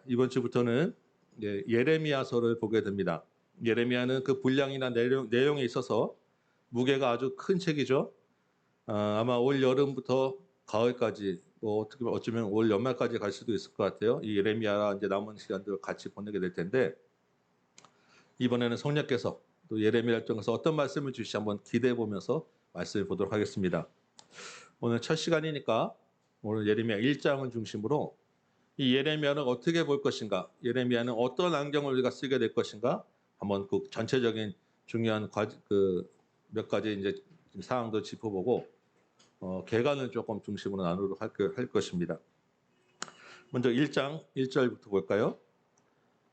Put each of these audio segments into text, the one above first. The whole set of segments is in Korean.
이번 주부터는 예레미야서를 보게 됩니다. 예레미야는 그 분량이나 내용에 있어서 무게가 아주 큰 책이죠. 아마 올 여름부터 가을까지, 어떻게 어쩌면 올 연말까지 갈 수도 있을 것 같아요. 이 예레미야와 이제 남은 시간들 같이 보내게 될 텐데, 이번에는 성령께서 또 예레미야를 통해서 어떤 말씀을 주실지 한번 기대해 보면서 말씀을 보도록 하겠습니다. 오늘 첫 시간이니까 오늘 예레미야 1장을 중심으로 이 예레미야는 어떻게 볼 것인가, 예레미야는 어떤 안경을 우리가 쓰게 될 것인가, 한번 그 전체적인 중요한 몇 가지 이제 사항도 짚어보고 개관을 조금 중심으로 나누도록 할 것입니다. 먼저 1장 1절부터 볼까요?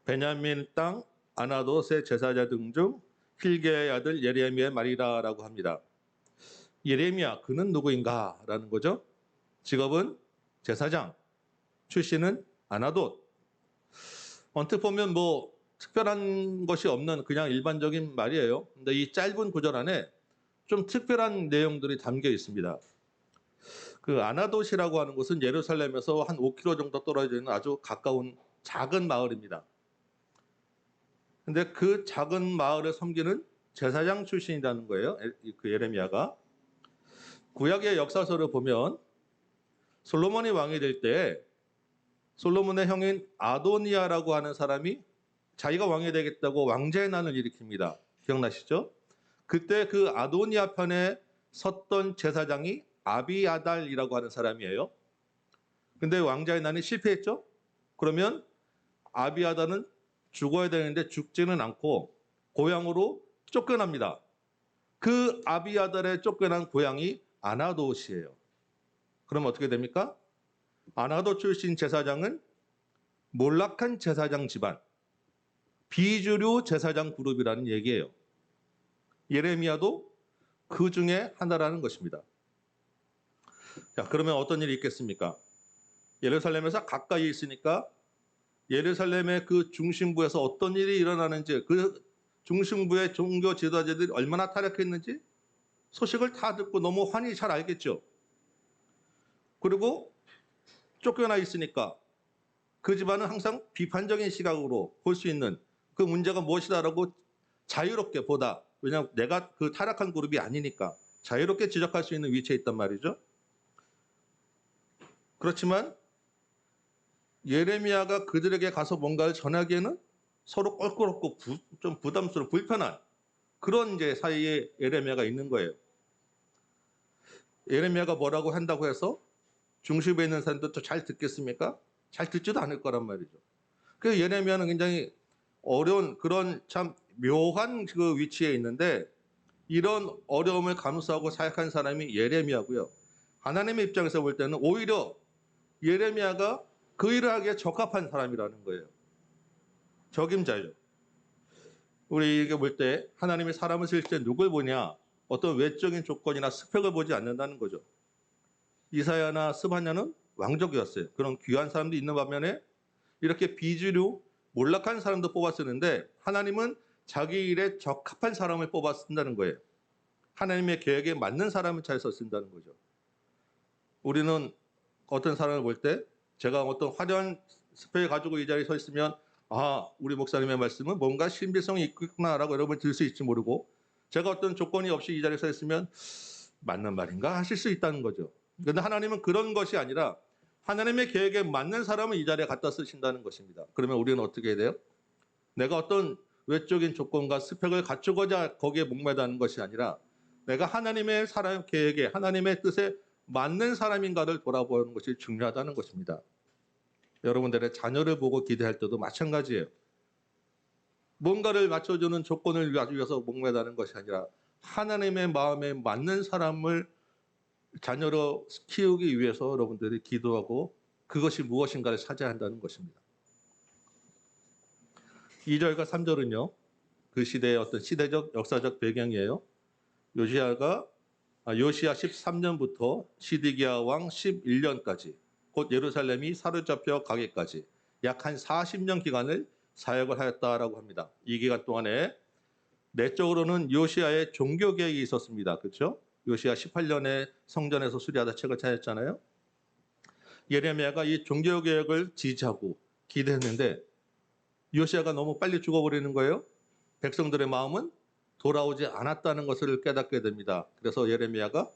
베냐민 땅 아나돗의 제사자들 중 hilge의 아들 예레미야의 말이라라고 합니다. 예레미야, 그는 누구인가? 라는 거죠. 직업은 제사장, 출신은 아나돗. 언뜻 보면 뭐 특별한 것이 없는 그냥 일반적인 말이에요. 근데 이 짧은 구절 안에 좀 특별한 내용들이 담겨 있습니다. 그 아나돗이라고 하는 곳은 예루살렘에서 한 5km 정도 떨어져 있는 아주 가까운 작은 마을입니다. 근데 그 작은 마을을 섬기는 제사장 출신이라는 거예요. 그 예레미야가. 구약의 역사서를 보면 솔로몬이 왕이 될 때 솔로몬의 형인 아도니아라고 하는 사람이 자기가 왕이 되겠다고 왕자의 난을 일으킵니다. 기억나시죠? 그때 그 아도니아 편에 섰던 제사장이 아비아달이라고 하는 사람이에요. 근데 왕자의 난이 실패했죠? 그러면 아비아달은 죽어야 되는데 죽지는 않고 고향으로 쫓겨납니다. 그 아비아달의 쫓겨난 고향이 아나돗이에요. 그럼 어떻게 됩니까? 아나돗 출신 제사장은 몰락한 제사장 집안, 비주류 제사장 그룹이라는 얘기예요. 예레미야도 그 중에 하나라는 것입니다. 자, 그러면 어떤 일이 있겠습니까? 예루살렘에서 가까이 있으니까 예루살렘의 그 중심부에서 어떤 일이 일어나는지, 그 중심부의 종교 지도자들이 얼마나 타락했는지 소식을 다 듣고 너무 환히 잘 알겠죠. 그리고 쫓겨나 있으니까 그 집안은 항상 비판적인 시각으로 볼 수 있는 그 문제가 무엇이다라고 자유롭게 보다. 왜냐하면 내가 그 타락한 그룹이 아니니까 자유롭게 지적할 수 있는 위치에 있단 말이죠. 그렇지만 예레미야가 그들에게 가서 뭔가를 전하기에는 서로 껄끄럽고 좀 부담스럽고 불편한 그런 이제 사이에 예레미야가 있는 거예요. 예레미야가 뭐라고 한다고 해서 중심에 있는 사람들도 잘 듣겠습니까? 잘 듣지도 않을 거란 말이죠. 그래서 예레미야는 굉장히 어려운 그런 참 묘한 그 위치에 있는데 이런 어려움을 감수하고 사역한 사람이 예레미야고요. 하나님의 입장에서 볼 때는 오히려 예레미야가 그 일을 하기에 적합한 사람이라는 거예요. 적임자죠. 우리 이게 볼 때 하나님이 사람을 쓰실 때 누굴 보냐? 어떤 외적인 조건이나 스펙을 보지 않는다는 거죠. 이사야나 스바냐는 왕족이었어요. 그런 귀한 사람도 있는 반면에 이렇게 비주류 몰락한 사람도 뽑아 쓰는데 하나님은 자기 일에 적합한 사람을 뽑아 쓴다는 거예요. 하나님의 계획에 맞는 사람을 찾아서 쓴다는 거죠. 우리는 어떤 사람을 볼 때 제가 어떤 화려한 스펙을 가지고 이 자리에 서 있으면 우리 목사님의 말씀은 뭔가 신빙성이 있구나라고 여러분 들 수 있을지 모르고 제가 어떤 조건이 없이 이 자리에 서 있으면 맞는 말인가 하실 수 있다는 거죠. 그런데 하나님은 그런 것이 아니라 하나님의 계획에 맞는 사람을 이 자리에 갖다 쓰신다는 것입니다. 그러면 우리는 어떻게 해야 돼요? 내가 어떤 외적인 조건과 스펙을 갖추고자 거기에 목매다는 것이 아니라 내가 하나님의 사람 계획에 하나님의 뜻에 맞는 사람인가를 돌아보는 것이 중요하다는 것입니다. 여러분들의 자녀를 보고 기대할 때도 마찬가지예요. 뭔가를 맞춰주는 조건을 위해서 목매다는 것이 아니라 하나님의 마음에 맞는 사람을 자녀로 키우기 위해서 여러분들이 기도하고 그것이 무엇인가를 찾아야 한다는 것입니다. 2절과 3절은요. 그 시대의 어떤 시대적 역사적 배경이에요. 요시야 13년부터 시드기야 왕 11년까지 곧 예루살렘이 사로잡혀 가기까지 약 한 40년 기간을 사역을 하였다라고 합니다. 이 기간 동안에 내적으로는 요시야의 종교 개혁이 있었습니다. 그렇죠? 요시야 18년에 성전에서 수리하다 책을 찾았잖아요. 예레미야가 이 종교 개혁을 지지하고 기대했는데 요시야가 너무 빨리 죽어버리는 거예요. 백성들의 마음은 돌아오지 않았다는 것을 깨닫게 됩니다. 그래서 예레미야가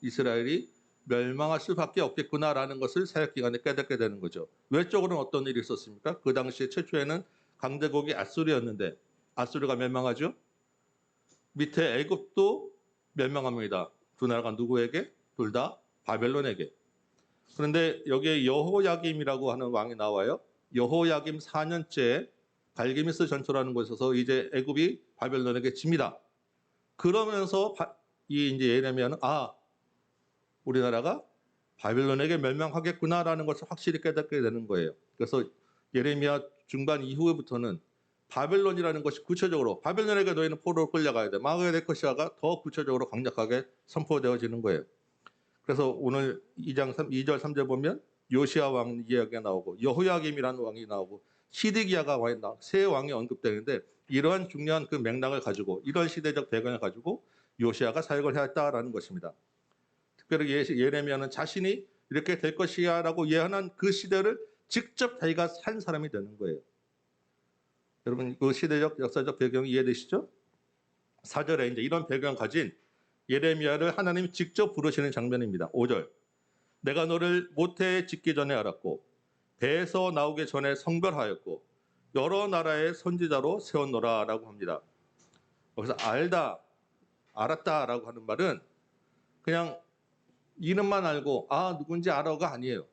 이스라엘이 멸망할 수밖에 없겠구나라는 것을 사역 기간에 깨닫게 되는 거죠. 외적으로는 어떤 일이 있었습니까? 그 당시에 최초에는 강대국이 아수르였는데 아수르가 멸망하죠. 밑에 애굽도 멸망합니다. 두 나라가 누구에게? 둘 다 바벨론에게. 그런데 여기에 여호야김이라고 하는 왕이 나와요. 여호야김 4년째 갈기미스 전투라는 곳에서 이제 애굽이 바벨론에게 집니다. 그러면서 이제 예레미야는 우리나라가 바벨론에게 멸망하겠구나라는 것을 확실히 깨닫게 되는 거예요. 그래서 예레미야 중반 이후부터는 바벨론이라는 것이 구체적으로 바벨론에게 너희는 포로로 끌려가야 돼. 마그의 데커시아가 더 구체적으로 강력하게 선포되어지는 거예요. 그래서 오늘 2장 2절 3절 보면 요시야 왕 이야기가 나오고 여호야김이라는 왕이 나오고 시드기야가 세 왕이 언급되는데 이러한 중요한 그 맥락을 가지고 이런 시대적 배경을 가지고 요시야가 사역을 해왔다라는 것입니다. 특별히 예레미야는 자신이 이렇게 될 것이야라고 예언한 그 시대를 직접 자기가 산 사람이 되는 거예요. 여러분 그 시대적 역사적 배경이 이해되시죠? 4절에 이제 이런 배경을 가진 예레미야를 하나님이 직접 부르시는 장면입니다. 5절. 내가 너를 모태에 짓기 전에 알았고 배에서 나오기 전에 성별하였고 여러 나라의 선지자로 세웠노라라고 합니다. 여기서 알았다라고 하는 말은 그냥 이름만 알고 누군지 알아가 아니에요.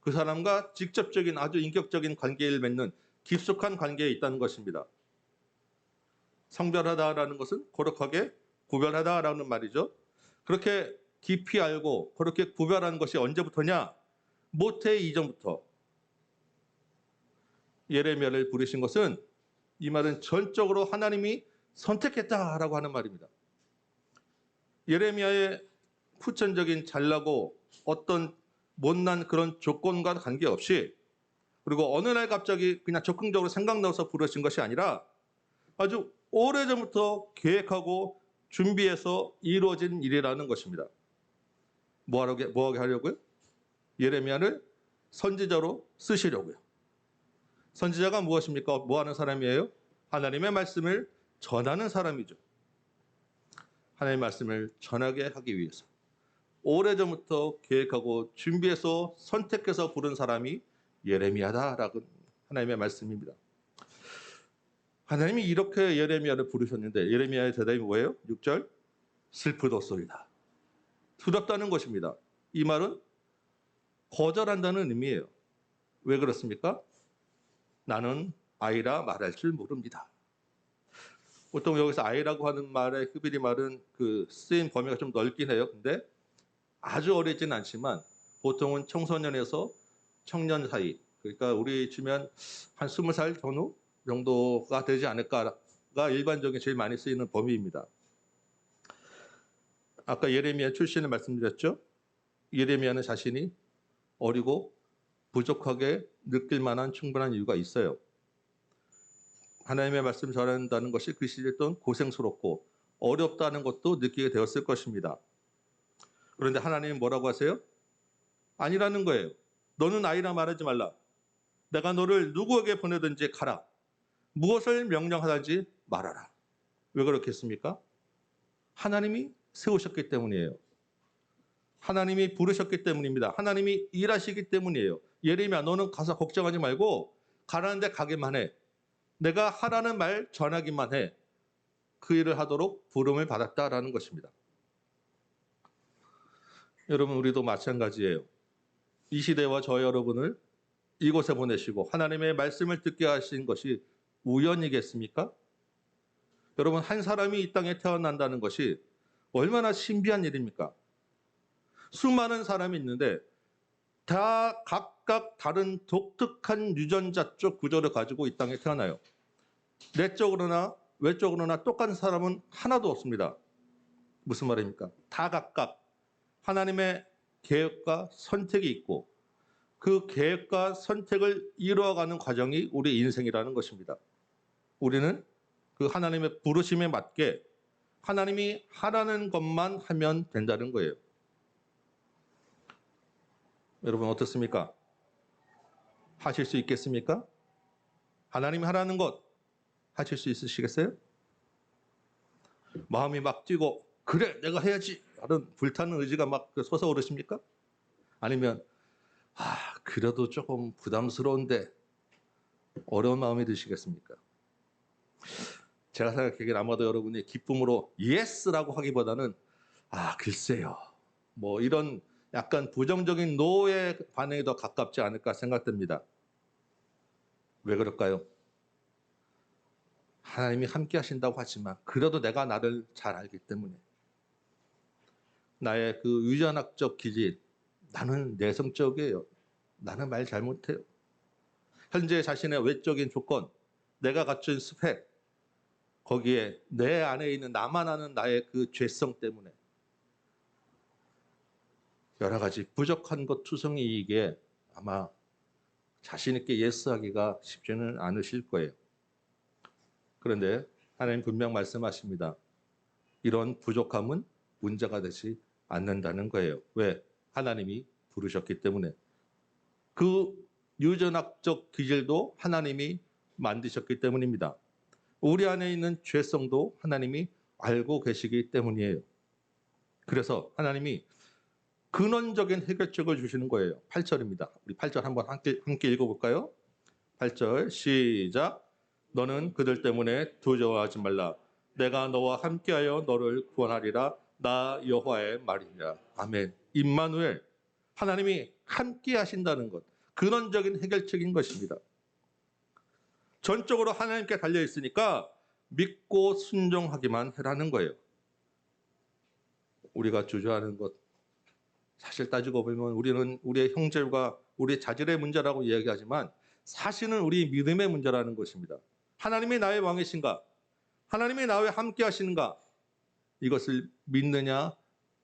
그 사람과 직접적인 아주 인격적인 관계를 맺는 깊숙한 관계에 있다는 것입니다. 성별하다라는 것은 거룩하게 구별하다라는 말이죠. 그렇게 깊이 알고 그렇게 구별하는 것이 언제부터냐? 모태 이전부터 예레미야를 부르신 것은 이 말은 전적으로 하나님이 선택했다라고 하는 말입니다. 예레미야의 후천적인 잘나고 어떤 못난 그런 조건과 관계없이 그리고 어느 날 갑자기 그냥 적극적으로 생각나서 부르신 것이 아니라 아주 오래전부터 계획하고 준비해서 이루어진 일이라는 것입니다. 뭐하게 하려고요? 예레미야를 선지자로 쓰시려고요. 선지자가 무엇입니까? 뭐 하는 사람이에요? 하나님의 말씀을 전하는 사람이죠. 하나님의 말씀을 전하게 하기 위해서 오래전부터 계획하고 준비해서 선택해서 부른 사람이 예레미야다라고 하나님의 말씀입니다. 하나님이 이렇게 예레미야를 부르셨는데 예레미야의 대답이 뭐예요? 6절 슬프도소이다. 두렵다는 것입니다. 이 말은 거절한다는 의미예요. 왜 그렇습니까? 나는 아이라 말할 줄 모릅니다. 보통 여기서 아이라고 하는 말의 히브리 말은 그 쓰임 범위가 좀 넓긴 해요. 근데 아주 어리진 않지만 보통은 청소년에서 청년 사이, 그러니까 우리 치면 한 20살 전후 정도가 되지 않을까가 일반적인 제일 많이 쓰이는 범위입니다. 아까 예레미야 출신을 말씀드렸죠. 예레미야는 자신이 어리고 부족하게 느낄 만한 충분한 이유가 있어요. 하나님의 말씀 전한다는 것이 그 시대에 또 고생스럽고 어렵다는 것도 느끼게 되었을 것입니다. 그런데 하나님은 뭐라고 하세요? 아니라는 거예요. 너는 아이라 말하지 말라. 내가 너를 누구에게 보내든지 가라. 무엇을 명령하든지 말하라. 왜 그렇겠습니까? 하나님이 세우셨기 때문이에요. 하나님이 부르셨기 때문입니다. 하나님이 일하시기 때문이에요. 예레미야 너는 가서 걱정하지 말고 가라는 데 가기만 해. 내가 하라는 말 전하기만 해. 그 일을 하도록 부름을 받았다라는 것입니다. 여러분 우리도 마찬가지예요. 이 시대와 저 여러분을 이곳에 보내시고 하나님의 말씀을 듣게 하신 것이 우연이겠습니까? 여러분 한 사람이 이 땅에 태어난다는 것이 얼마나 신비한 일입니까? 수많은 사람이 있는데 다 각각 다른 독특한 유전자적 구조를 가지고 이 땅에 태어나요. 내적으로나 외적으로나 똑같은 사람은 하나도 없습니다. 무슨 말입니까? 다 각각 하나님의 계획과 선택이 있고 그 계획과 선택을 이루어가는 과정이 우리 인생이라는 것입니다. 우리는 그 하나님의 부르심에 맞게 하나님이 하라는 것만 하면 된다는 거예요. 여러분 어떻습니까? 하실 수 있겠습니까? 하나님이 하라는 것 하실 수 있으시겠어요? 마음이 막 뛰고 그래 내가 해야지 하는 불타는 의지가 막 솟아오르십니까? 아니면 그래도 조금 부담스러운데 어려운 마음이 드시겠습니까? 제가 생각하기엔 아마도 여러분이 기쁨으로 예스라고 하기보다는 글쎄요 뭐 이런 약간 부정적인 노의 반응이 더 가깝지 않을까 생각됩니다. 왜 그럴까요? 하나님이 함께 하신다고 하지만 그래도 내가 나를 잘 알기 때문에 나의 그 유전학적 기질, 나는 내성적이에요. 나는 말 잘못해요. 현재 자신의 외적인 조건, 내가 갖춘 스펙, 거기에 내 안에 있는 나만 아는 나의 그 죄성 때문에 여러 가지 부족한 것 투성이이기에 아마 자신 있게 예스하기가 쉽지는 않으실 거예요. 그런데 하나님 분명 말씀하십니다. 이런 부족함은 문제가 되지 않는다는 거예요. 왜? 하나님이 부르셨기 때문에. 그 유전학적 기질도 하나님이 만드셨기 때문입니다. 우리 안에 있는 죄성도 하나님이 알고 계시기 때문이에요. 그래서 하나님이 근원적인 해결책을 주시는 거예요. 8절입니다. 우리 8절 한번 함께 읽어볼까요? 8절 시작. 너는 그들 때문에 두려워하지 말라. 내가 너와 함께하여 너를 구원하리라. 나 여호와의 말이니라. 아멘. 임마누엘, 하나님이 함께 하신다는 것, 근원적인 해결책인 것입니다. 전적으로 하나님께 달려 있으니까 믿고 순종하기만 해라는 거예요. 우리가 주저하는 것, 사실 따지고 보면 우리는 우리의 형제와 우리의 자질의 문제라고 이야기하지만 사실은 우리 믿음의 문제라는 것입니다. 하나님이 나의 왕이신가? 하나님이 나와 함께 하시는가? 이것을 믿느냐,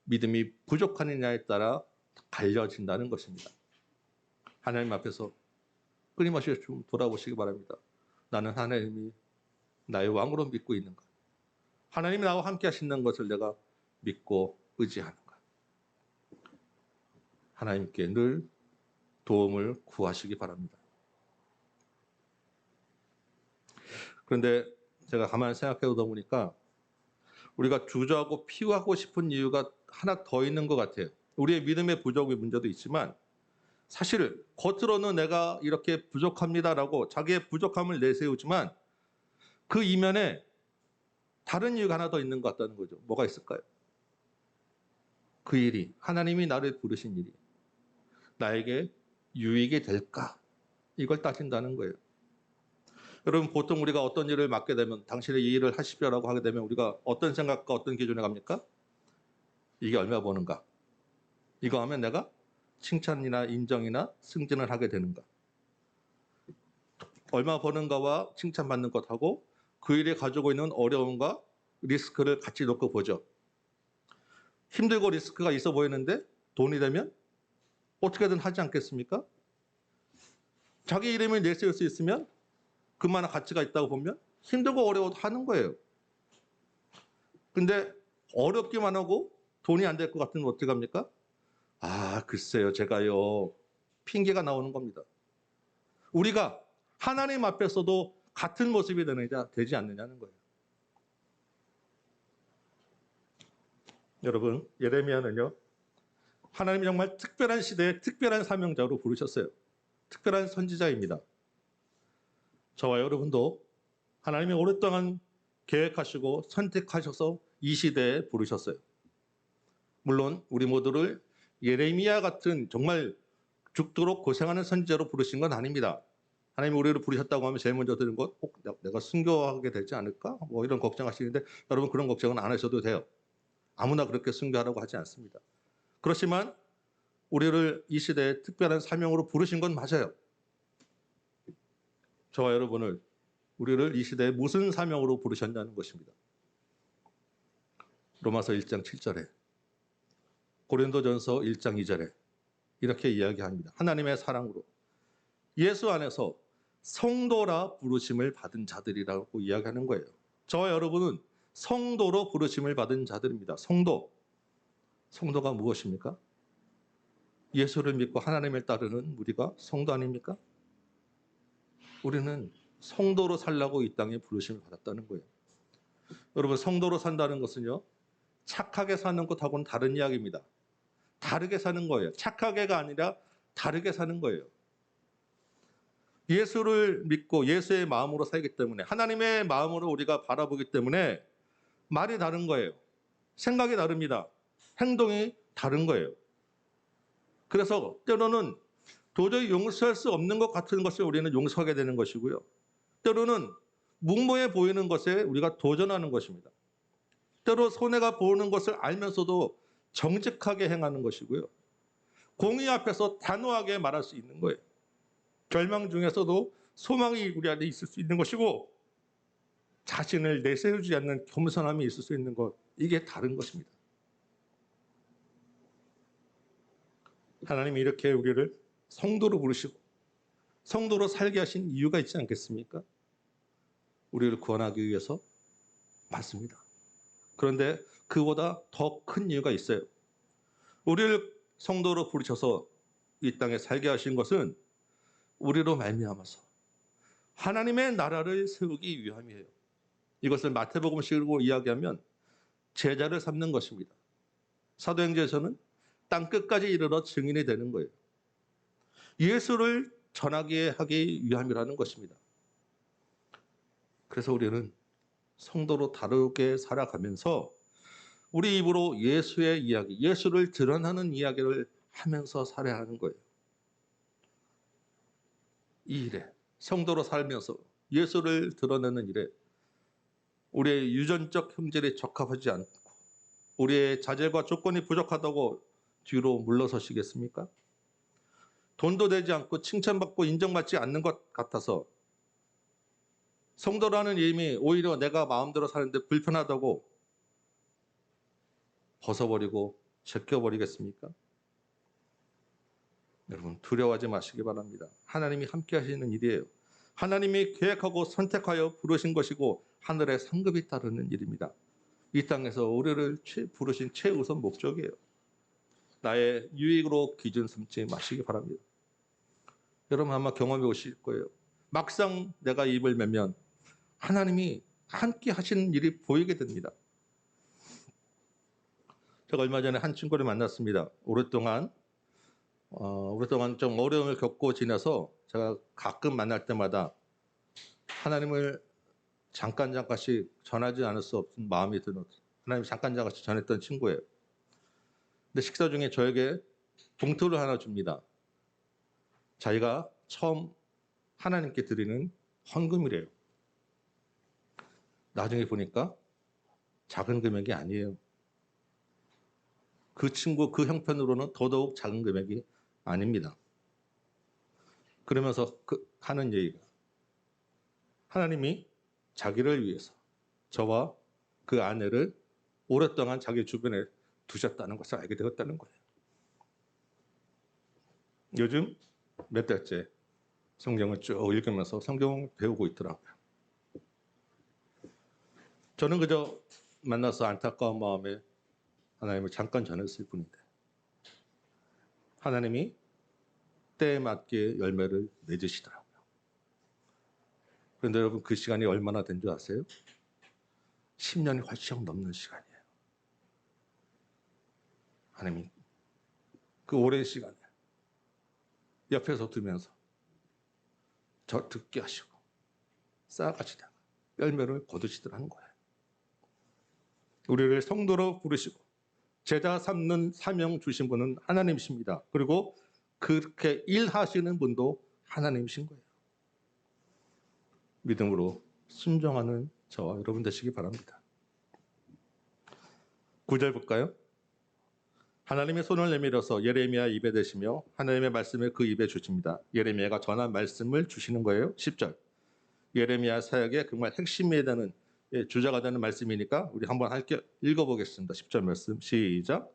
믿음이 부족하느냐에 따라 갈려진다는 것입니다. 하나님 앞에서 끊임없이 좀 돌아보시기 바랍니다. 나는 하나님이 나의 왕으로 믿고 있는가? 하나님이 나와 함께 하시는 것을 내가 믿고 의지하는가? 하나님께 늘 도움을 구하시기 바랍니다. 그런데 제가 가만히 생각해 보다 보니까 우리가 주저하고 피하고 싶은 이유가 하나 더 있는 것 같아요. 우리의 믿음의 부족의 문제도 있지만 사실 겉으로는 내가 이렇게 부족합니다라고 자기의 부족함을 내세우지만 그 이면에 다른 이유가 하나 더 있는 것 같다는 거죠. 뭐가 있을까요? 그 일이, 하나님이 나를 부르신 일이 나에게 유익이 될까? 이걸 따진다는 거예요. 여러분, 보통 우리가 어떤 일을 맡게 되면 당신의 이 일을 하십시오라고 하게 되면 우리가 어떤 생각과 어떤 기준에 갑니까? 이게 얼마 버는가? 이거 하면 내가 칭찬이나 인정이나 승진을 하게 되는가? 얼마 버는가와 칭찬받는 것하고 그 일이 가지고 있는 어려움과 리스크를 같이 놓고 보죠. 힘들고 리스크가 있어 보이는데 돈이 되면 어떻게든 하지 않겠습니까? 자기 이름을 내세울 수 있으면 그만한 가치가 있다고 보면 힘들고 어려워도 하는 거예요. 근데 어렵기만 하고 돈이 안 될 것 같으면 어떻게 합니까? 글쎄요, 제가요. 핑계가 나오는 겁니다. 우리가 하나님 앞에서도 같은 모습이 되지 않느냐는 거예요. 여러분, 예레미야는요. 하나님이 정말 특별한 시대에 특별한 사명자로 부르셨어요. 특별한 선지자입니다. 저와 여러분도 하나님이 오랫동안 계획하시고 선택하셔서 이 시대에 부르셨어요. 물론 우리 모두를 예레미야 같은 정말 죽도록 고생하는 선지자로 부르신 건 아닙니다. 하나님이 우리를 부르셨다고 하면 제일 먼저 드는 것, 혹 내가 순교하게 되지 않을까? 뭐 이런 걱정하시는데 여러분 그런 걱정은 안 하셔도 돼요. 아무나 그렇게 순교하라고 하지 않습니다. 그렇지만 우리를 이 시대에 특별한 사명으로 부르신 건 맞아요. 저와 여러분을 우리를 이 시대에 무슨 사명으로 부르셨냐는 것입니다. 로마서 1장 7절에 고린도전서 1장 2절에 이렇게 이야기합니다. 하나님의 사랑으로 예수 안에서 성도라 부르심을 받은 자들이라고 이야기하는 거예요. 저와 여러분은 성도로 부르심을 받은 자들입니다. 성도. 성도가 무엇입니까? 예수를 믿고 하나님을 따르는 우리가 성도 아닙니까? 우리는 성도로 살라고 이 땅에 부르심을 받았다는 거예요. 여러분, 성도로 산다는 것은요, 착하게 사는 것하고는 다른 이야기입니다. 다르게 사는 거예요. 착하게가 아니라 다르게 사는 거예요. 예수를 믿고 예수의 마음으로 살기 때문에, 하나님의 마음으로 우리가 바라보기 때문에 말이 다른 거예요. 생각이 다릅니다. 행동이 다른 거예요. 그래서 때로는 도저히 용서할 수 없는 것 같은 것을 우리는 용서하게 되는 것이고요. 때로는 무모해 보이는 것에 우리가 도전하는 것입니다. 때로 손해가 보이는 것을 알면서도 정직하게 행하는 것이고요. 공의 앞에서 단호하게 말할 수 있는 거예요. 절망 중에서도 소망이 우리 안에 있을 수 있는 것이고, 자신을 내세우지 않는 겸손함이 있을 수 있는 것, 이게 다른 것입니다. 하나님이 이렇게 우리를 성도로 부르시고 성도로 살게 하신 이유가 있지 않겠습니까? 우리를 구원하기 위해서 맞습니다. 그런데 그보다 더 큰 이유가 있어요. 우리를 성도로 부르셔서 이 땅에 살게 하신 것은 우리로 말미암아서 하나님의 나라를 세우기 위함이에요. 이것을 마태복음식으로 이야기하면 제자를 삼는 것입니다. 사도행전에서는 땅 끝까지 이르러 증인이 되는 거예요. 예수를 전하게 하기 위함이라는 것입니다. 그래서 우리는 성도로 다르게 살아가면서 우리 입으로 예수의 이야기, 예수를 드러나는 이야기를 하면서 살아야 하는 거예요. 이 일에, 성도로 살면서 예수를 드러내는 일에 우리의 유전적 형질에 적합하지 않고 우리의 자질과 조건이 부족하다고 뒤로 물러서시겠습니까? 돈도 되지 않고 칭찬받고 인정받지 않는 것 같아서 성도라는 이름이 오히려 내가 마음대로 사는데 불편하다고 벗어버리고 제껴버리겠습니까? 여러분, 두려워하지 마시기 바랍니다. 하나님이 함께 하시는 일이에요. 하나님이 계획하고 선택하여 부르신 것이고 하늘의 상급이 따르는 일입니다. 이 땅에서 우리를 부르신 최우선 목적이에요. 나의 유익으로 기준 삼지 마시기 바랍니다. 여러분 아마 경험해 오실 거예요. 막상 내가 입을 매면 하나님이 함께 하시는 일이 보이게 됩니다. 제가 얼마 전에 한 친구를 만났습니다. 오랫동안 좀 어려움을 겪고 지내서 제가 가끔 만날 때마다 하나님을 잠깐씩 전하지 않을 수 없는 마음이 드는, 하나님 잠깐씩 전했던 친구예요. 근데 식사 중에 저에게 봉투를 하나 줍니다. 자기가 처음 하나님께 드리는 헌금이래요. 나중에 보니까 작은 금액이 아니에요. 그 친구 그 형편으로는 더더욱 작은 금액이 아닙니다. 그러면서 하는 얘기가 하나님이 자기를 위해서 저와 그 아내를 오랫동안 자기 주변에 두셨다는 것을 알게 되었다는 거예요. 요즘 몇 달째 성경을 쭉 읽으면서 성경을 배우고 있더라고요. 저는 그저 만나서 안타까운 마음에 하나님을 잠깐 전했을 뿐인데 하나님이 때에 맞게 열매를 맺으시더라고요. 그런데 여러분 그 시간이 얼마나 된 줄 아세요? 10년이 훨씬 넘는 시간이에요. 하나님이 그 오랜 시간에 옆에서 두면서 저 듣게 하시고 쌓아가시다가 열매를 거두시더라는 거예요. 우리를 성도로 부르시고 제자 삼는 사명 주신 분은 하나님이십니다. 그리고 그렇게 일하시는 분도 하나님이신 거예요. 믿음으로 순종하는 저와 여러분 되시기 바랍니다. 9절 볼까요? 하나님의 손을 내밀어서 예레미야 입에 대시며 하나님의 말씀을 그 입에 주십니다. 예레미야가 전한 말씀을 주시는 거예요. 10절. 예레미야 사역의 정말 핵심이 되는 주자가 되는 말씀이니까 우리 한번 읽어보겠습니다. 10절 말씀 시작.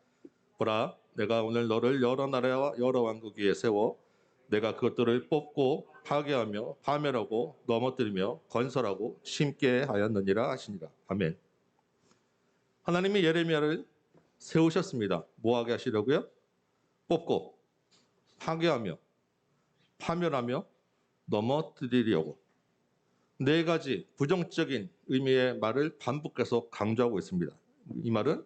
보라, 내가 오늘 너를 여러 나라와 여러 왕국 위에 세워 내가 그것들을 뽑고 파괴하며 파멸하고 넘어뜨리며 건설하고 심게 하였느니라 하시니라. 아멘. 하나님이 예레미야를 세우셨습니다. 뭐하게 하시려고요? 뽑고 파괴하며 파멸하며 넘어뜨리려고 네 가지 부정적인 의미의 말을 반복해서 강조하고 있습니다. 이 말은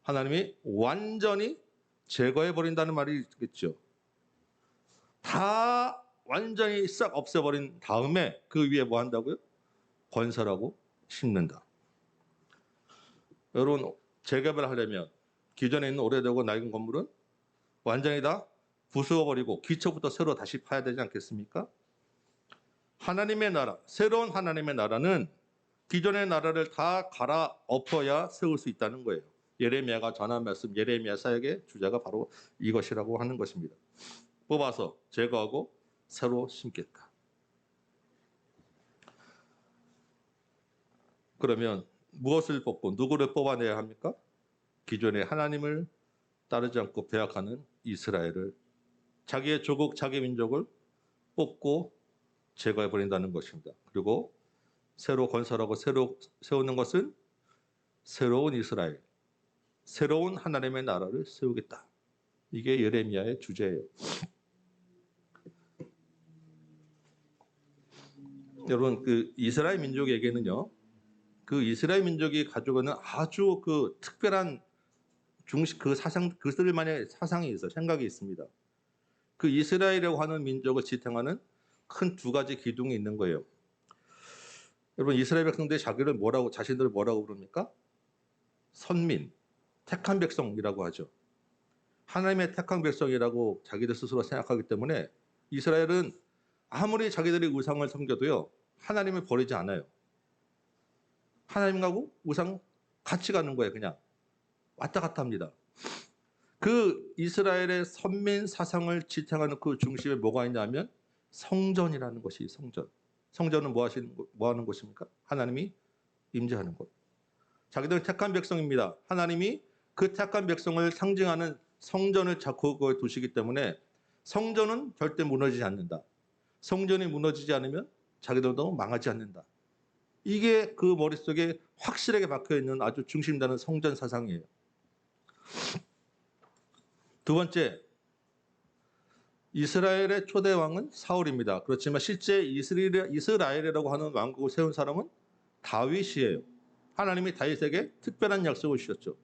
하나님이 완전히 제거해 버린다는 말이 있겠죠. 다 완전히 싹 없애버린 다음에 그 위에 뭐 한다고요? 건설하고 심는다. 여러분, 재개발을 하려면 기존에 있는 오래되고 낡은 건물은 완전히 다 부수어버리고 기초부터 새로 다시 파야 되지 않겠습니까? 하나님의 나라, 새로운 하나님의 나라는 기존의 나라를 다 갈아엎어야 세울 수 있다는 거예요. 예레미야가 전한 말씀, 예레미야 사역의 주제가 바로 이것이라고 하는 것입니다. 뽑아서 제거하고 새로 심겠다. 그러면 무엇을 뽑고 누구를 뽑아내야 합니까? 기존의 하나님을 따르지 않고 배역하는 이스라엘을, 자기의 조국, 자기 민족을 뽑고 제거해 버린다는 것입니다. 그리고 새로 건설하고 새로 세우는 것은 새로운 이스라엘, 새로운 하나님의 나라를 세우겠다. 이게 예레미야의 주제예요. 여러분, 그 이스라엘 민족에게는요, 그 이스라엘 민족이 가지고 있는 아주 그 특별한 그 사상, 그들만의 사상이 있어, 생각이 있습니다. 그 이스라엘이라고 하는 민족을 지탱하는 큰 두 가지 기둥이 있는 거예요. 여러분, 이스라엘 백성들이 자신들을 뭐라고 부릅니까? 선민, 택한 백성이라고 하죠. 하나님의 택한 백성이라고 자기들 스스로 생각하기 때문에 이스라엘은 아무리 자기들이 우상을 섬겨도요, 하나님을 버리지 않아요. 하나님하고 우상 같이 가는 거예요. 그냥 왔다 갔다 합니다. 그 이스라엘의 선민 사상을 지탱하는 그 중심에 뭐가 있냐면 성전이라는 것이 성전. 성전은 뭐 하는 곳입니까? 하나님이 임재하는 곳. 자기들은 택한 백성입니다. 하나님이 그 택한 백성을 상징하는 성전을 자꾸 그거에 두시기 때문에 성전은 절대 무너지지 않는다. 성전이 무너지지 않으면 자기들도 망하지 않는다. 이게 그 머릿속에 확실하게 박혀있는 아주 중심되는 성전 사상이에요. 두 번째, 이스라엘의 초대 왕은 사울입니다. 그렇지만 실제 이스라엘이라고 하는 왕국을 세운 사람은 다윗이에요. 하나님이 다윗에게 특별한 약속을 주셨죠.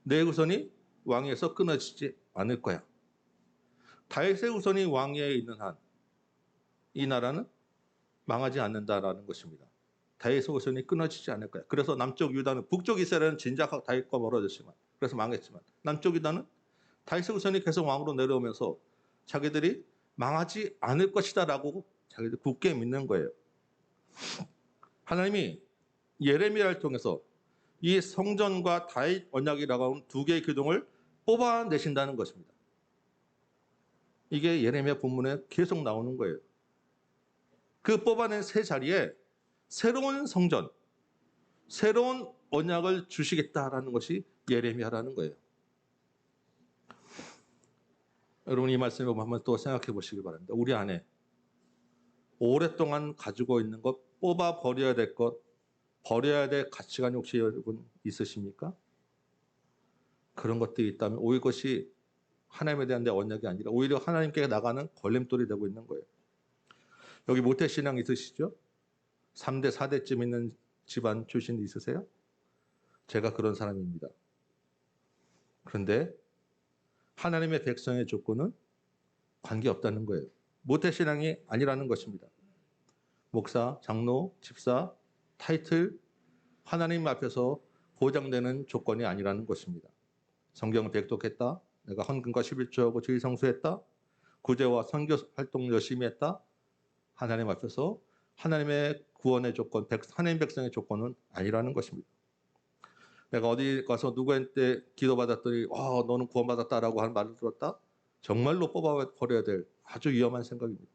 내 후손이 왕위에서 끊어지지 않을 거야. 다윗의 후손이 왕위에 있는 한 이 나라는 망하지 않는다라는 것입니다. 다윗의 후손이 끊어지지 않을 거야. 그래서 남쪽 유다는, 북쪽 이스라엘은 진작 다윗과 멀어졌지만, 그래서 망했지만 남쪽 유다는 다윗의 후손이 계속 왕으로 내려오면서 자기들이 망하지 않을 것이다라고 자기들 굳게 믿는 거예요. 하나님이 예레미야를 통해서 이 성전과 다윗 언약이라고 하는 두 개의 기둥을 뽑아내신다는 것입니다. 이게 예레미야 본문에 계속 나오는 거예요. 그 뽑아낸 세 자리에 새로운 성전, 새로운 언약을 주시겠다라는 것이 예레미야라는 거예요. 여러분, 이 말씀을 보면 한번 또 생각해 보시기 바랍니다. 우리 안에 오랫동안 가지고 있는 것, 뽑아 버려야 될 것, 버려야 될 가치관이 혹시 여러분 있으십니까? 그런 것들이 있다면 오히려 이것이 하나님에 대한 내 언약이 아니라 오히려 하나님께 나가는 걸림돌이 되고 있는 거예요. 여기 모태신앙 있으시죠? 3대, 4대쯤 있는 집안 출신 있으세요? 제가 그런 사람입니다. 그런데 하나님의 백성의 조건은 관계없다는 거예요. 모태신앙이 아니라는 것입니다. 목사, 장로, 집사, 타이틀, 하나님 앞에서 보장되는 조건이 아니라는 것입니다. 성경을 백독했다, 내가 헌금과 11조하고 주의 성수했다, 구제와 선교 활동 열심히 했다, 하나님 앞에서 하나님의 구원의 조건, 하나님 백성의 조건은 아니라는 것입니다. 내가 어디 가서 누구한테 기도받았더니 너는 구원받았다라고 하는 말을 들었다? 정말로 뽑아버려야 될 아주 위험한 생각입니다.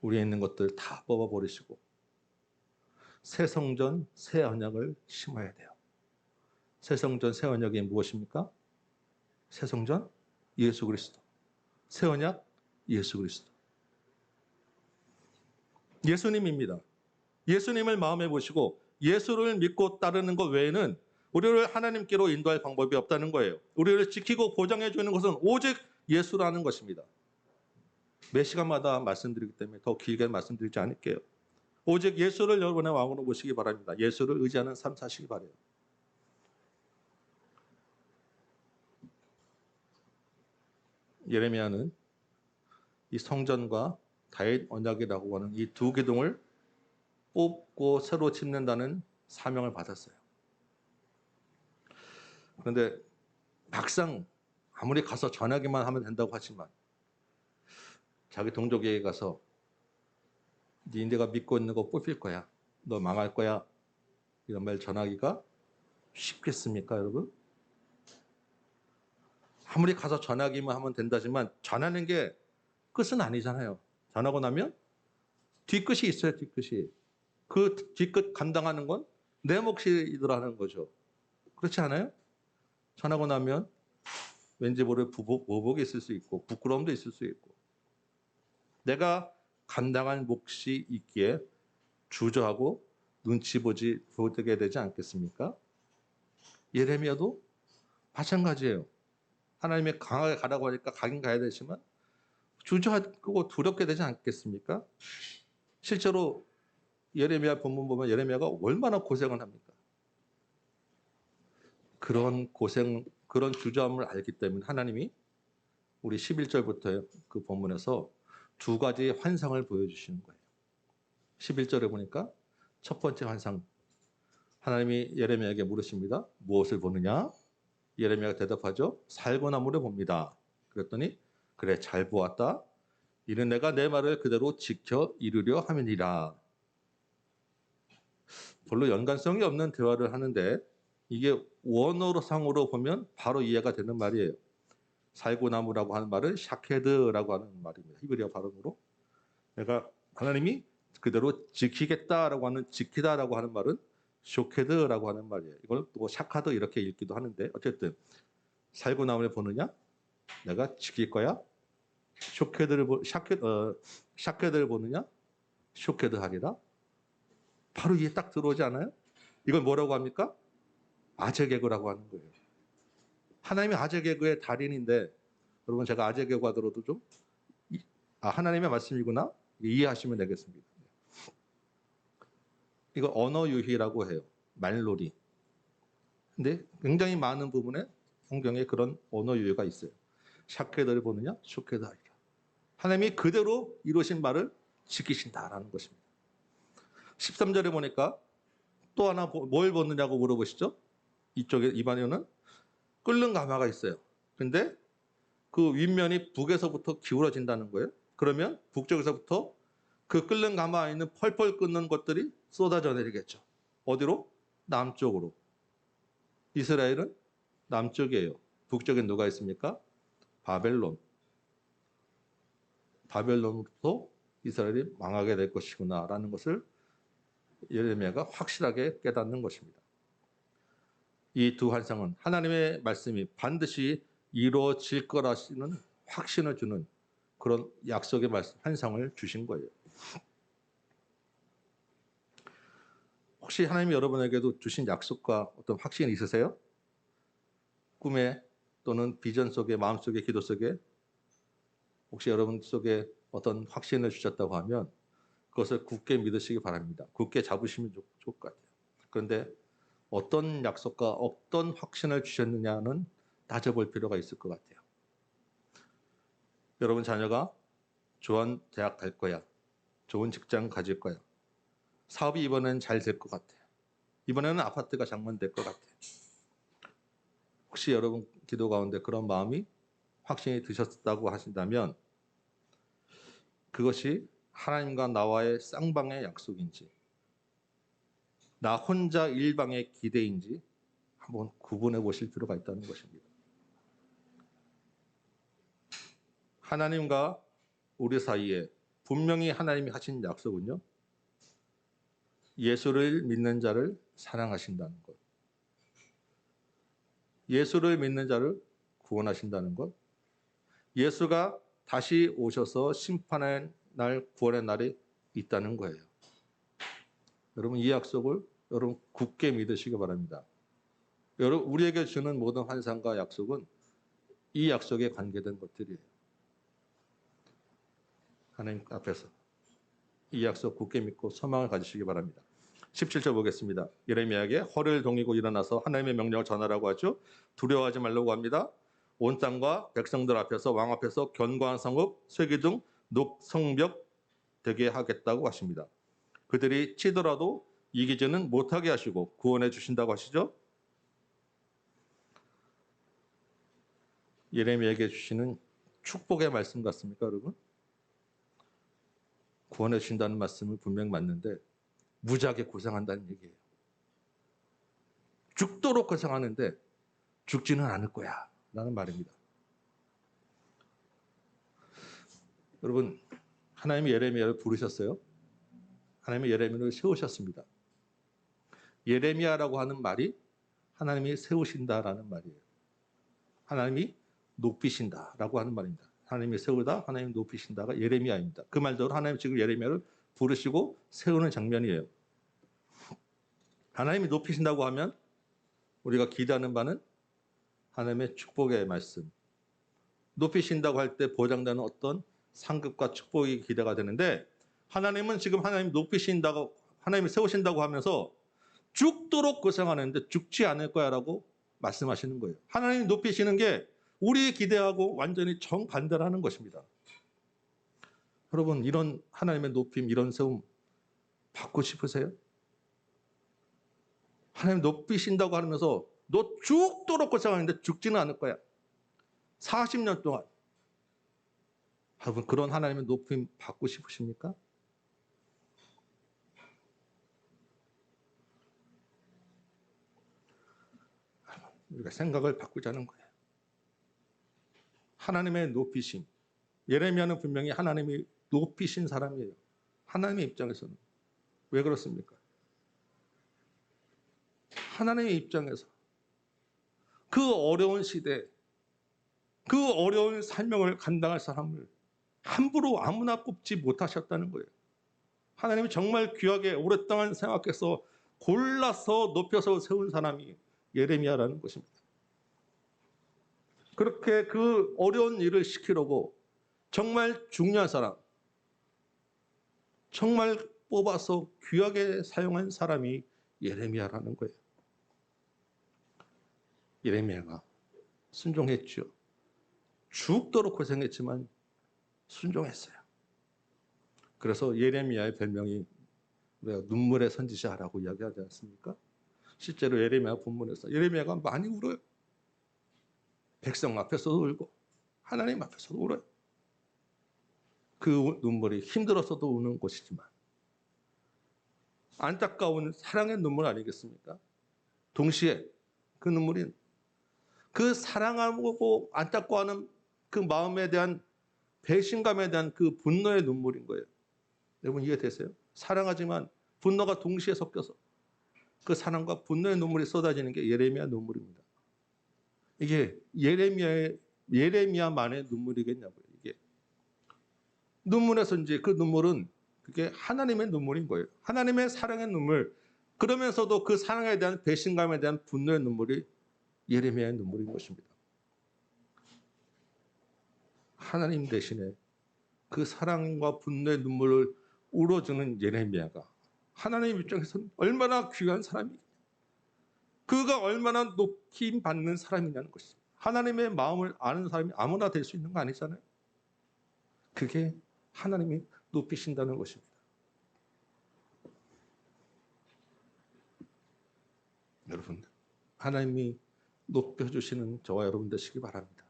우리에 있는 것들 다 뽑아버리시고 새 성전, 새 언약을 심어야 돼요. 새 성전, 새 언약이 무엇입니까? 새 성전, 예수 그리스도. 새 언약, 예수 그리스도. 예수님입니다. 예수님을 마음에 보시고 예수를 믿고 따르는 것 외에는 우리를 하나님께로 인도할 방법이 없다는 거예요. 우리를 지키고 보장해 주는 것은 오직 예수라는 것입니다. 매 시간마다 말씀드리기 때문에 더 길게 말씀드리지 않을게요. 오직 예수를 여러분의 왕으로 모시기 바랍니다. 예수를 의지하는 삶 사시기 바래요. 예레미야는 이 성전과 다윗 언약이라고 하는 이 두 기둥을 뽑고 새로 짓는다는 사명을 받았어요. 그런데 막상 아무리 가서 전하기만 하면 된다고 하지만 자기 동족에게 가서 네가 믿고 있는 거 뽑힐 거야. 너 망할 거야. 이런 말 전하기가 쉽겠습니까, 여러분? 아무리 가서 전하기만 하면 된다지만 전하는 게 끝은 아니잖아요. 전하고 나면 뒤끝이 있어요, 뒤끝이. 그 뒤끝 감당하는 건 내 몫이더라는 거죠. 그렇지 않아요? 전하고 나면 왠지 모를 보복이 있을 수 있고 부끄러움도 있을 수 있고 내가 감당할 몫이 있기에 주저하고 눈치 보게 되지 않겠습니까? 예레미야도 마찬가지예요. 하나님의 강하게 가라고 하니까 가긴 가야 되지만 주저하고 두렵게 되지 않겠습니까? 실제로 예레미야 본문 보면 예레미야가 얼마나 고생을 합니까? 그런 고생, 그런 주저함을 알기 때문에 하나님이 우리 11절부터 그 본문에서 두 가지 환상을 보여주시는 거예요. 11절에 보니까 첫 번째 환상, 하나님이 예레미야에게 물으십니다. 무엇을 보느냐? 예레미야가 대답하죠. 살구나무를 봅니다. 그랬더니 그래 잘 보았다. 이는 내가 내 말을 그대로 지켜 이루려 함이니라. 별로 연관성이 없는 대화를 하는데 이게 원어상으로 보면 바로 이해가 되는 말이에요. 살구나무라고 하는 말은 샤케드라고 하는 말입니다. 히브리어 발음으로. 그러니까 하나님이 그대로 지키겠다라고 하는 지키다라고 하는 말은 쇼케드라고 하는 말이에요. 이걸 또 샤카드 이렇게 읽기도 하는데 어쨌든 살구나무를 보느냐? 내가 지킬 거야. 샤케드를 보느냐? 쇼케드 하리라. 바로 이해 딱 들어오지 않아요? 이걸 뭐라고 합니까? 아재 개그라고 하는 거예요. 하나님이 아재 개그의 달인인데 여러분 제가 아재 개그 하더라도 좀 하나님의 말씀이구나 이해하시면 되겠습니다. 이거 언어 유희라고 해요. 말놀이. 근데 굉장히 많은 부분에 성경에 그런 언어 유희가 있어요. 샤케드를 보느냐 쇼케드 하리라. 하나님이 그대로 이루신 말을 지키신다라는 것입니다. 13절에 보니까 또 하나 뭘 보느냐고 물어보시죠. 이쪽에 이반에는 끓는 가마가 있어요. 근데 그 윗면이 북에서부터 기울어진다는 거예요. 그러면 북쪽에서부터 그 끓는 가마 안에 있는 펄펄 끓는 것들이 쏟아져 내리겠죠. 어디로? 남쪽으로. 이스라엘은 남쪽이에요. 북쪽에 누가 있습니까? 바벨론. 바벨론부터 이스라엘이 망하게 될 것이구나라는 것을 예레미야가 확실하게 깨닫는 것입니다. 이 두 환상은 하나님의 말씀이 반드시 이루어질 거라시는 확신을 주는 그런 약속의 말씀, 환상을 주신 거예요. 혹시 하나님이 여러분에게도 주신 약속과 어떤 확신이 있으세요? 꿈에 또는 비전 속에, 마음속에, 기도 속에 혹시 여러분 속에 어떤 확신을 주셨다고 하면 그것을 굳게 믿으시기 바랍니다. 굳게 잡으시면 좋을 것 같아요. 그런데 어떤 약속과 어떤 확신을 주셨느냐는 따져볼 필요가 있을 것 같아요. 여러분 자녀가 좋은 대학 갈 거야. 좋은 직장 가질 거야. 사업이 이번엔 잘 될 것 같아. 이번에는 아파트가 장만될 것 같아. 혹시 여러분 기도 가운데 그런 마음이 확신이 드셨다고 하신다면 그것이 하나님과 나와의 쌍방의 약속인지 나 혼자 일방의 기대인지 한번 구분해 보실 필요가 있다는 것입니다. 하나님과 우리 사이에 분명히 하나님이 하신 약속은요. 예수를 믿는 자를 사랑하신다는 것. 예수를 믿는 자를 구원하신다는 것. 예수가 다시 오셔서 심판의 날, 구원의 날이 있다는 거예요. 여러분 이 약속을 여러분 굳게 믿으시기 바랍니다. 여러분 우리에게 주는 모든 환상과 약속은 이 약속에 관계된 것들이에요. 하나님 앞에서 이 약속 굳게 믿고 소망을 가지시기 바랍니다. 17절 보겠습니다. 예레미야에게 허를 동이고 일어나서 하나님의 명령을 전하라고 하죠. 두려워하지 말라고 합니다. 온 땅과 백성들 앞에서 왕 앞에서 견고한 성읍, 쇠기둥, 녹성벽 되게 하겠다고 하십니다. 그들이 치더라도 이기지는 못하게 하시고 구원해 주신다고 하시죠. 예레미야에게 주시는 축복의 말씀 같습니까, 여러분? 구원해 주신다는 말씀은 분명 맞는데 무지하게 고생한다는 얘기예요. 죽도록 고생하는데 죽지는 않을 거야 라는 말입니다. 여러분, 하나님이 예레미야를 부르셨어요. 하나님이 예레미야를 세우셨습니다. 예레미야라고 하는 말이 하나님이 세우신다라는 말이에요. 하나님이 높이신다라고 하는 말입니다. 하나님이 세우다, 하나님이 높이신다가 예레미야입니다. 그 말대로 하나님이 지금 예레미야를 부르시고 세우는 장면이에요. 하나님이 높이신다고 하면 우리가 기대하는 바는 하나님의 축복의 말씀. 높이신다고 할 때 보장되는 어떤 상급과 축복이 기대가 되는데 하나님은 지금 하나님 높이신다고 하나님이 세우신다고 하면서 죽도록 고생하는데 죽지 않을 거야라고 말씀하시는 거예요. 하나님이 높이시는 게 우리 기대하고 완전히 정반대라는 것입니다. 여러분, 이런 하나님의 높임, 이런 세움 받고 싶으세요? 하나님 높이신다고 하면서 너 죽도록 고생하는데 죽지는 않을 거야. 40년 동안. 여러분, 그런 하나님의 높임 받고 싶으십니까? 우리가 생각을 바꾸자는 거예요. 하나님의 높이심. 예레미야는 분명히 하나님이 높이신 사람이에요. 하나님의 입장에서는. 왜 그렇습니까? 하나님의 입장에서 그 어려운 시대, 그 어려운 사명을 감당할 사람을 함부로 아무나 꼽지 못하셨다는 거예요. 하나님이 정말 귀하게 오랫동안 생각해서 골라서 높여서 세운 사람이 예레미야라는 것입니다. 그렇게 그 어려운 일을 시키려고 정말 중요한 사람, 정말 뽑아서 귀하게 사용한 사람이 예레미야라는 거예요. 예레미야가 순종했죠. 죽도록 고생했지만 순종했어요. 그래서 예레미야의 별명이 눈물의 선지자라고 이야기하지 않습니까? 실제로 예레미야 본문에서 예레미야가 많이 울어요. 백성 앞에서도 울고 하나님 앞에서도 울어요. 그 눈물이 힘들어서도 우는 것이지만 안타까운 사랑의 눈물 아니겠습니까? 동시에 그 눈물이 그 사랑하고 안타까워하는 그 마음에 대한 배신감에 대한 그 분노의 눈물인 거예요. 여러분 이해되세요? 사랑하지만 분노가 동시에 섞여서 그 사랑과 분노의 눈물이 쏟아지는 게 예레미야 눈물입니다. 이게 예레미야만의 눈물이겠냐고요. 이게 눈물에서 이제 그 눈물은 그게 하나님의 눈물인 거예요. 하나님의 사랑의 눈물. 그러면서도 그 사랑에 대한 배신감에 대한 분노의 눈물이 예레미야의 눈물인 것입니다. 하나님 대신에 그 사랑과 분노의 눈물을 울어주는 예레미야가 하나님 입장에서는 얼마나 귀한 사람이냐. 그가 얼마나 높임 받는 사람이냐는 것입니다. 하나님의 마음을 아는 사람이 아무나 될 수 있는 거 아니잖아요. 그게 하나님이 높이신다는 것입니다. 여러분, 하나님이 높여주시는 저와 여러분 되시기 바랍니다.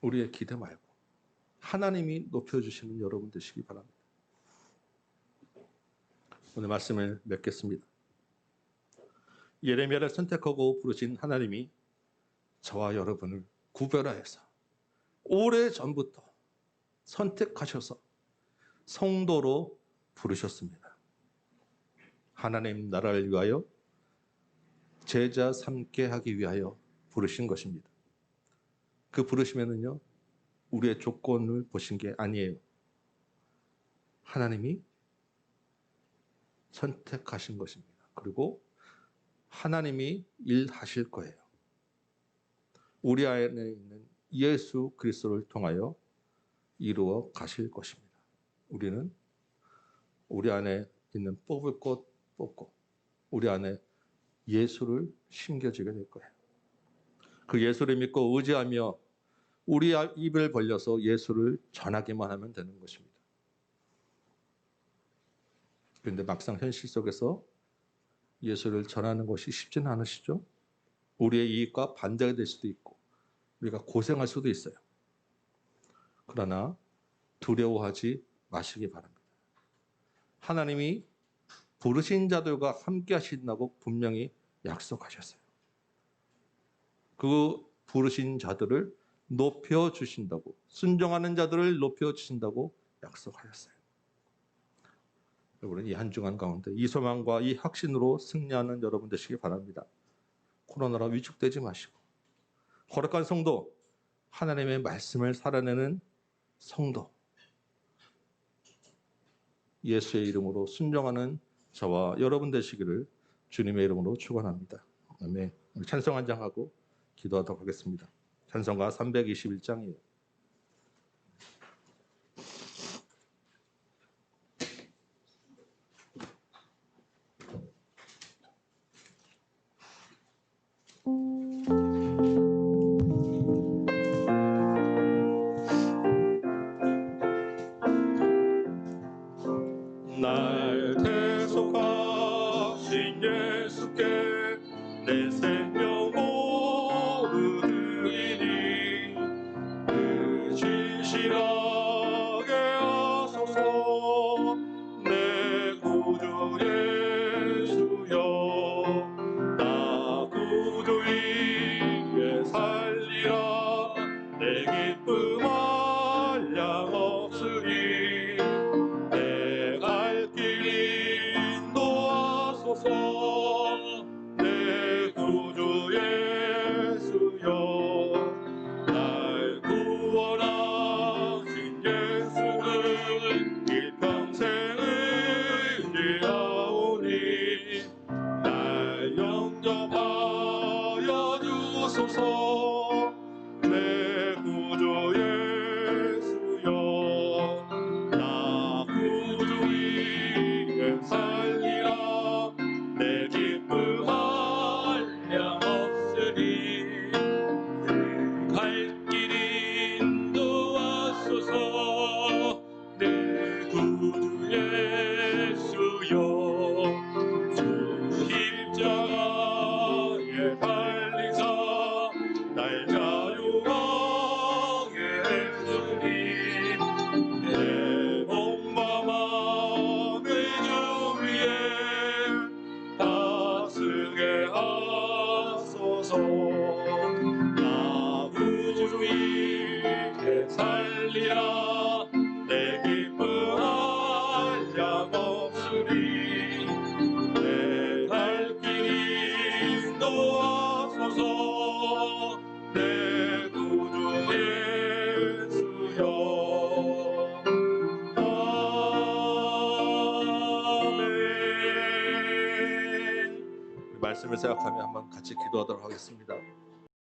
우리의 기대 말고 하나님이 높여주시는 여러분 되시기 바랍니다. 오늘 말씀을 맺겠습니다. 예레미야를 선택하고 부르신 하나님이 저와 여러분을 구별하여서 오래전부터 선택하셔서 성도로 부르셨습니다. 하나님 나라를 위하여 제자 삼게 하기 위하여 부르신 것입니다. 그 부르심에는요, 우리의 조건을 보신 게 아니에요. 하나님이 선택하신 것입니다. 그리고 하나님이 일하실 거예요. 우리 안에 있는 예수 그리스도를 통하여 이루어 가실 것입니다. 우리는 우리 안에 있는 뽑을 꽃 뽑고 우리 안에 예수를 심겨지게 될 거예요. 그 예수를 믿고 의지하며 우리 입을 벌려서 예수를 전하기만 하면 되는 것입니다. 그런데 막상 현실 속에서 예수를 전하는 것이 쉽지는 않으시죠? 우리의 이익과 반대가 될 수도 있고 우리가 고생할 수도 있어요. 그러나 두려워하지 마시기 바랍니다. 하나님이 부르신 자들과 함께 하신다고 분명히 약속하셨어요. 그 부르신 자들을 높여주신다고, 순종하는 자들을 높여주신다고 약속하셨어요. 여러분, 이 한 주간 가운데 이 소망과 이 확신으로 승리하는 여러분 되시기 바랍니다. 코로나로 위축되지 마시고 거룩한 성도, 하나님의 말씀을 살아내는 성도, 예수의 이름으로 순종하는 저와 여러분 되시기를 주님의 이름으로 축원합니다. 아멘. 찬송 한 장 하고 기도하도록 하겠습니다. 찬송가 321장이에요. 날 대속하신 예수께 내 생명 모르리니 그 진실하게 하소서. 내 구주 예수여, 나 구주 위에 살리라. 내 기쁨 한량 없으리. 내 갈 길 인도하소서. 내 구주 예수여, 날 구원하신 예수를 일평생 의지하오니 날 영접하여 주소서. 내 구주 예수여, 나 구주 위에 살리라. 내 기쁨 한량 없으리. 갈 길 인도하소서. 내 구주 예수여, 주 십자가에 달리사 날 자유하게 했으니 내 몸과 마음을 주 위에 다스게 하소서. 나 구주 위에 살리라. 내 기쁨 한량 없으리. 내 갈 길 인도하소서. 내 구주 예수여. 아멘. 말씀을 생각하며 한번 같이 기도하도록 하겠습니다.